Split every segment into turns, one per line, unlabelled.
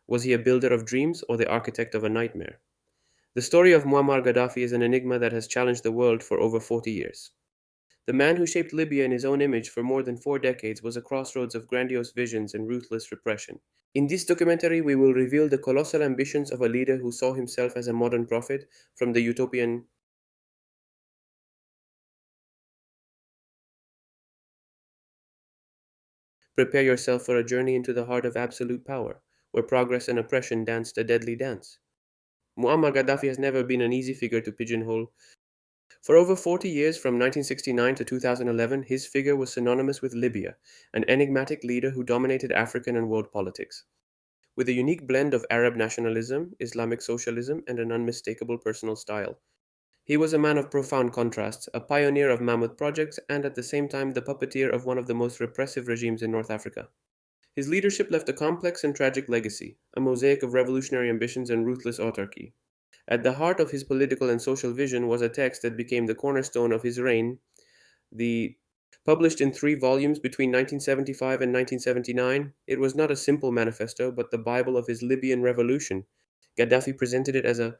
Was he a builder of dreams or the architect of a nightmare? The story of Muammar Gaddafi is an enigma that has challenged the world for over 40 years. The man who shaped Libya in his own image for more than 4 decades was a crossroads of grandiose visions and ruthless repression. In this documentary, we will reveal the colossal ambitions of a leader who saw himself as a modern prophet from the utopian. Prepare yourself for a journey into the heart of absolute power, where progress and oppression danced a deadly dance. Muammar Gaddafi has never been an easy figure to pigeonhole. For over 40 years, from 1969 to 2011, his figure was synonymous with Libya, an enigmatic leader who dominated African and world politics. With a unique blend of Arab nationalism, Islamic socialism, and an unmistakable personal style. He was a man of profound contrasts, a pioneer of mammoth projects, and at the same time the puppeteer of one of the most repressive regimes in North Africa. His leadership left a complex and tragic legacy, a mosaic of revolutionary ambitions and ruthless autarky. At the heart of his political and social vision was a text that became the cornerstone of his reign, the published in 3 volumes between 1975 and 1979. It was not a simple manifesto, but the Bible of his Libyan revolution. Gaddafi presented it as a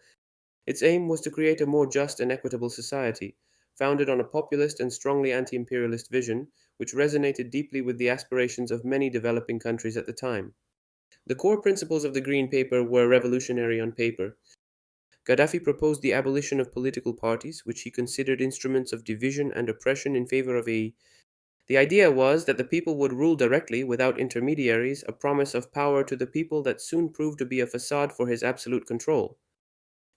its aim was to create a more just and equitable society, founded on a populist and strongly anti-imperialist vision, which resonated deeply with the aspirations of many developing countries at the time. The core principles of the Green Paper were revolutionary on paper. Gaddafi proposed the abolition of political parties, which he considered instruments of division and oppression in favor of a. The idea was that the people would rule directly without intermediaries, a promise of power to the people that soon proved to be a facade for his absolute control.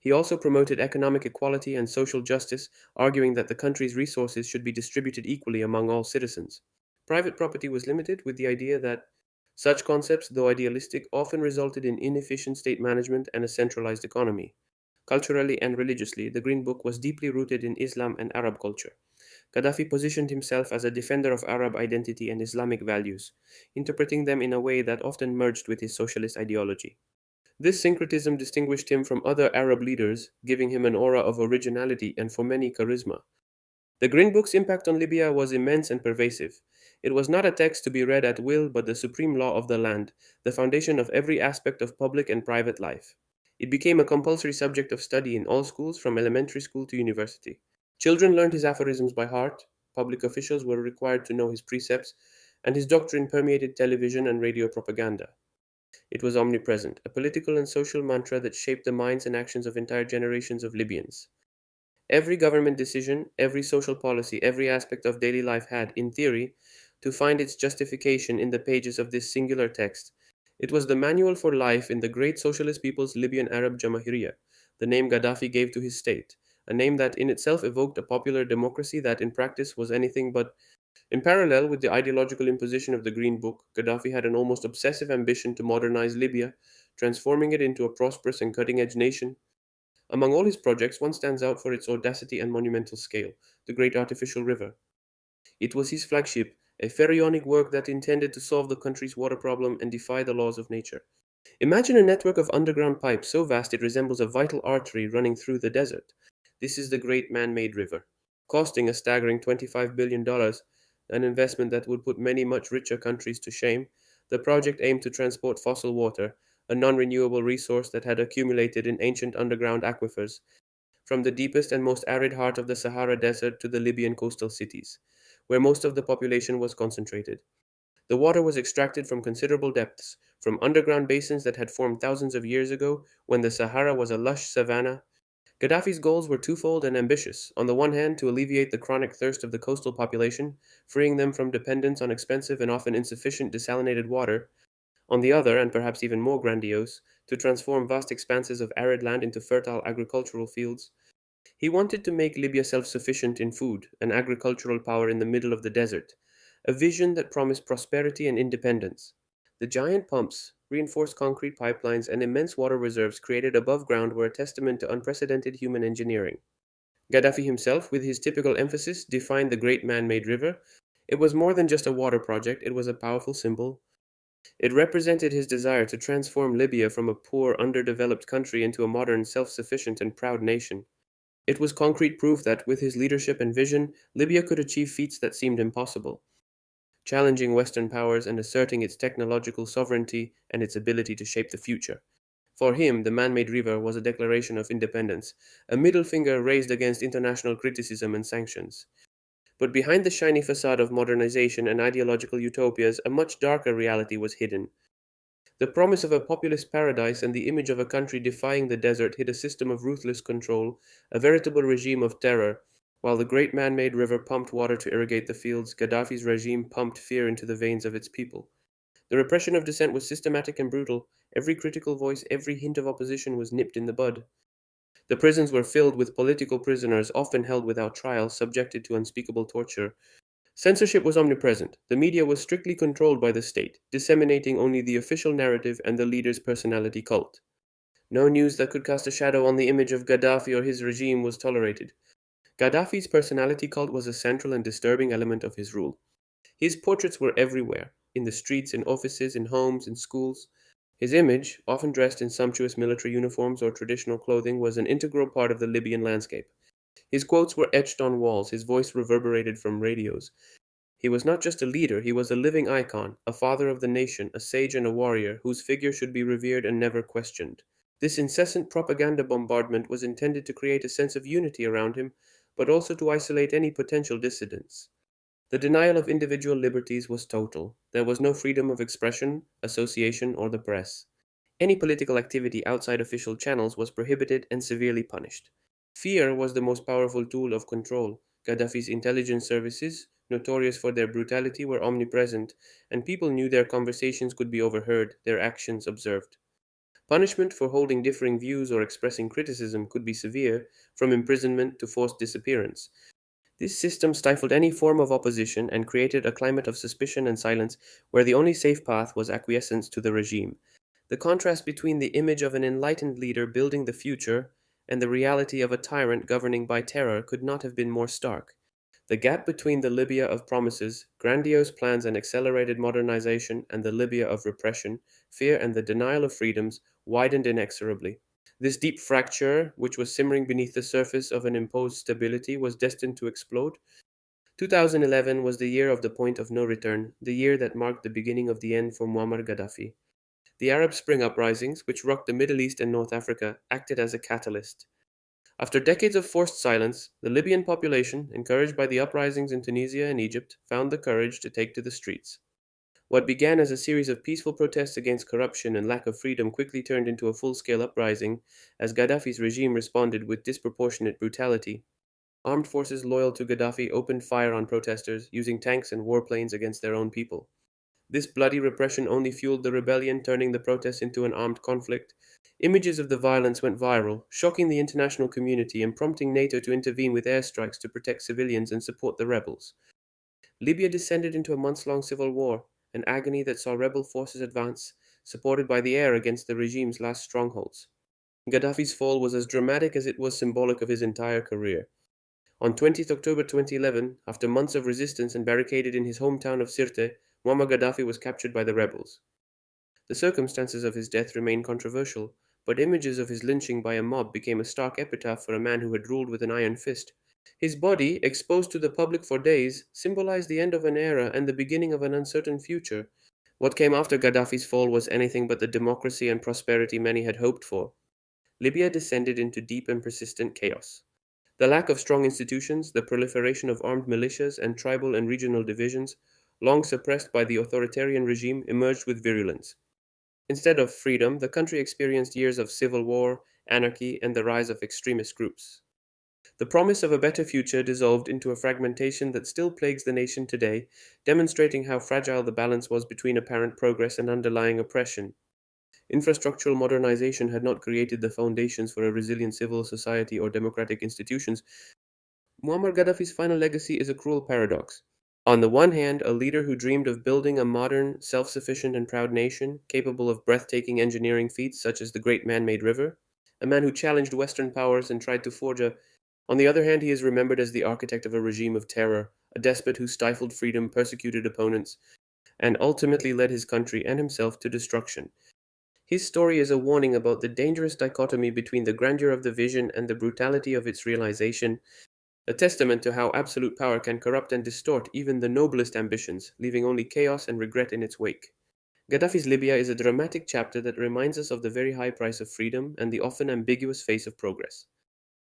He also promoted economic equality and social justice, arguing that the country's resources should be distributed equally among all citizens. Private property was limited, with the idea that such concepts, though idealistic, often resulted in inefficient state management and a centralized economy. Culturally and religiously, the Green Book was deeply rooted in Islam and Arab culture. Gaddafi positioned himself as a defender of Arab identity and Islamic values, interpreting them in a way that often merged with his socialist ideology. This syncretism distinguished him from other Arab leaders, giving him an aura of originality and for many charisma. The Green Book's impact on Libya was immense and pervasive. It was not a text to be read at will, but the supreme law of the land, the foundation of every aspect of public and private life. It became a compulsory subject of study in all schools, from elementary school to university. Children learned his aphorisms by heart, public officials were required to know his precepts, and his doctrine permeated television and radio propaganda. It was omnipresent, a political and social mantra that shaped the minds and actions of entire generations of Libyans. Every government decision, every social policy, every aspect of daily life had, in theory, to find its justification in the pages of this singular text. It was the manual for life in the great socialist people's Libyan Arab Jamahiriya, the name Gaddafi gave to his state, a name that in itself evoked a popular democracy that in practice was anything but. In parallel with the ideological imposition of the Green Book, Gaddafi had an almost obsessive ambition to modernize Libya, transforming it into a prosperous and cutting edge nation. Among all his projects, one stands out for its audacity and monumental scale: the Great Artificial River. It was his flagship, a pharaonic work that intended to solve the country's water problem and defy the laws of nature. Imagine a network of underground pipes so vast it resembles a vital artery running through the desert. This is the Great Man Made River, costing a staggering $25 billion, an investment that would put many much richer countries to shame. The project aimed to transport fossil water, a non renewable resource that had accumulated in ancient underground aquifers, from the deepest and most arid heart of the Sahara Desert to the Libyan coastal cities, where most of the population was concentrated. The water was extracted from considerable depths, from underground basins that had formed thousands of years ago when the Sahara was a lush savanna. Gaddafi's goals were twofold and ambitious. On the one hand, to alleviate the chronic thirst of the coastal population, freeing them from dependence on expensive and often insufficient desalinated water. On the other, and perhaps even more grandiose, to transform vast expanses of arid land into fertile agricultural fields. He wanted to make Libya self sufficient in food, an agricultural power in the middle of the desert, a vision that promised prosperity and independence. The giant pumps, reinforced concrete pipelines, and immense water reserves created above ground were a testament to unprecedented human engineering. Gaddafi himself, with his typical emphasis, defined the great man made river. It was more than just a water project, it was a powerful symbol. It represented his desire to transform Libya from a poor, underdeveloped country into a modern, self sufficient, and proud nation. It was concrete proof that, with his leadership and vision, Libya could achieve feats that seemed impossible. challenging Western powers and asserting its technological sovereignty and its ability to shape the future. For him, the man made river was a declaration of independence, a middle finger raised against international criticism and sanctions. But behind the shiny facade of modernization and ideological utopias, a much darker reality was hidden. The promise of a populist paradise and the image of a country defying the desert hid a system of ruthless control, a veritable regime of terror. While the great man made river pumped water to irrigate the fields, Gaddafi's regime pumped fear into the veins of its people. The repression of dissent was systematic and brutal. Every critical voice, every hint of opposition was nipped in the bud. The prisons were filled with political prisoners, often held without trial, subjected to unspeakable torture. Censorship was omnipresent. The media was strictly controlled by the state, disseminating only the official narrative and the leader's personality cult. No news that could cast a shadow on the image of Gaddafi or his regime was tolerated. Gaddafi's personality cult was a central and disturbing element of his rule. His portraits were everywhere, in the streets, in offices, in homes, in schools. His image, often dressed in sumptuous military uniforms or traditional clothing, was an integral part of the Libyan landscape. His quotes were etched on walls, his voice reverberated from radios. He was not just a leader, he was a living icon, a father of the nation, a sage and a warrior, whose figure should be revered and never questioned. This incessant propaganda bombardment was intended to create a sense of unity around him, but also to isolate any potential dissidents. The denial of individual liberties was total. There was no freedom of expression, association, or the press. Any political activity outside official channels was prohibited and severely punished. Fear was the most powerful tool of control. Gaddafi's intelligence services, notorious for their brutality, were omnipresent, and people knew their conversations could be overheard, their actions observed. Punishment for holding differing views or expressing criticism could be severe, from imprisonment to forced disappearance. This system stifled any form of opposition and created a climate of suspicion and silence where the only safe path was acquiescence to the regime. The contrast between the image of an enlightened leader building the future and the reality of a tyrant governing by terror could not have been more stark. The gap between the Libya of promises, grandiose plans, and accelerated modernization and the Libya of repression, fear, and the denial of freedoms widened inexorably. This deep fracture, which was simmering beneath the surface of an imposed stability, was destined to explode. 2011 was the year of the point of no return, the year that marked the beginning of the end for Muammar Gaddafi. The Arab Spring uprisings, which rocked the Middle East and North Africa, acted as a catalyst. After decades of forced silence, the Libyan population, encouraged by the uprisings in Tunisia and Egypt, found the courage to take to the streets. What began as a series of peaceful protests against corruption and lack of freedom quickly turned into a full scale uprising as Gaddafi's regime responded with disproportionate brutality. Armed forces loyal to Gaddafi opened fire on protesters, using tanks and warplanes against their own people. This bloody repression only fueled the rebellion, turning the protests into an armed conflict. Images of the violence went viral, shocking the international community and prompting NATO to intervene with airstrikes to protect civilians and support the rebels. Libya descended into a months-long civil war, an agony that saw rebel forces advance, supported by the air against the regime's last strongholds. Gaddafi's fall was as dramatic as it was symbolic of his entire career. On 20th October 2011, after months of resistance and barricaded in his hometown of Sirte, Muammar Gaddafi was captured by the rebels. The circumstances of his death remain controversial, but images of his lynching by a mob became a stark epitaph for a man who had ruled with an iron fist. His body, exposed to the public for days, symbolized the end of an era and the beginning of an uncertain future. What came after Gaddafi's fall was anything but the democracy and prosperity many had hoped for. Libya descended into deep and persistent chaos. The lack of strong institutions, the proliferation of armed militias, and tribal and regional divisions, long suppressed by the authoritarian regime, emerged with virulence. Instead of freedom, the country experienced years of civil war, anarchy, and the rise of extremist groups. The promise of a better future dissolved into a fragmentation that still plagues the nation today, demonstrating how fragile the balance was between apparent progress and underlying oppression. Infrastructural modernization had not created the foundations for a resilient civil society or democratic institutions. Muammar Gaddafi's final legacy is a cruel paradox. On the one hand, a leader who dreamed of building a modern, self sufficient, and proud nation, capable of breathtaking engineering feats such as the Great Man Made River, a man who challenged Western powers and tried to forge a. On the other hand, he is remembered as the architect of a regime of terror, a despot who stifled freedom, persecuted opponents, and ultimately led his country and himself to destruction. His story is a warning about the dangerous dichotomy between the grandeur of the vision and the brutality of its realization, a testament to how absolute power can corrupt and distort even the noblest ambitions, leaving only chaos and regret in its wake. Gaddafi's Libya is a dramatic chapter that reminds us of the very high price of freedom and the often ambiguous face of progress.